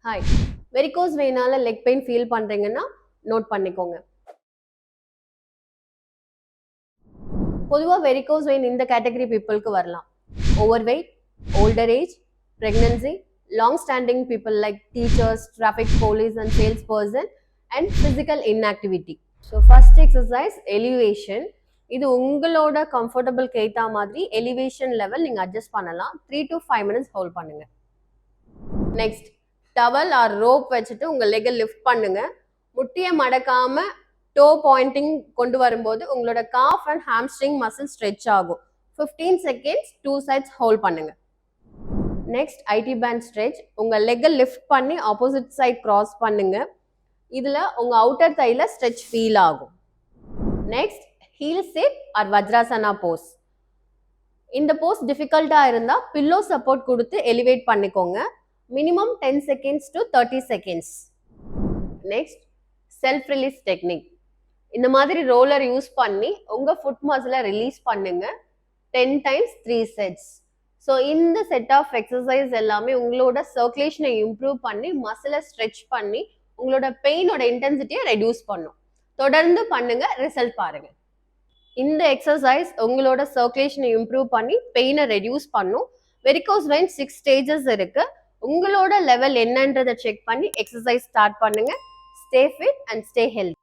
Hi, varicose வெயினால leg pain feel பண்றீங்கன்னா note பண்ணிக்கோங்க. பொதுவா வெரிகோஸ் வெயின் இந்த கேட்டகரி பீப்புளுக்கு வரலாம். Over weight, older age, pregnancy, long standing people like teachers, traffic police and sales person and physical inactivity. So first exercise elevation. இது உங்களோட கம்ஃபர்டபுளுக்கு ஏற்ற மாதிரி எலிவேஷன் லெவல் நீங்கள் அட்ஜஸ்ட் பண்ணலாம். 3 to 5 minutes ஹோல்ட் பண்ணுங்க. நெக்ஸ்ட், டவல் ஆர் ரோப் வச்சுட்டு உங்க லெக்கை லிஃப்ட் பண்ணுங்க. முட்டியை மடக்காம டோ பாயிண்டிங் கொண்டு வரும்போது உங்களோட calf and hamstring muscle stretch ஆகும். 15 செகண்ட்ஸ் 2 சைட்ஸ் ஹோல்ட் பண்ணுங்க. Next, IT band stretch. உங்க லெக்கை லிஃப்ட் பண்ணி ஆப்போசிட் சைட் கிராஸ் பண்ணுங்க. இதுல உங்க அவுட்டர் தைல ஸ்ட்ரெச் ஃபீல் ஆகும். Next, heel sit or Vajrasana pose. இந்த போஸ் டிஃபிகல்ட்டா இருந்தா பில்லோ சப்போர்ட் கொடுத்து எலிவேட் பண்ணிக்கோங்க. Minimum 10 seconds to 30 seconds. Next, self release technique. இந்த மாதிரி ரோலர் யூஸ் பண்ணி உங்க ஃபுட் மசிலை ரிலீஸ் பண்ணுங்க. 10 times 3 sets. ஸோ இந்த செட் ஆஃப் எக்ஸசைஸ் எல்லாமே உங்களோட சர்க்குலேஷனை இம்ப்ரூவ் பண்ணி மசிலை ஸ்ட்ரெச் பண்ணி உங்களோட பெயினோட இன்டென்சிட்டியை ரெடியூஸ் பண்ணும். தொடர்ந்து பண்ணுங்க, ரிசல்ட் பாருங்க. இந்த எக்ஸசைஸ் உங்களோட சர்க்குலேஷனை இம்ப்ரூவ் பண்ணி பெயினை ரெடியூஸ் பண்ணும். வெரிகோஸ் வெயின் 6 stages இருக்கு. உங்களோட லெவல் என்னன்றதை செக் பண்ணி எக்ஸசைஸ் ஸ்டார்ட் பண்ணுங்க. Stay fit and stay healthy.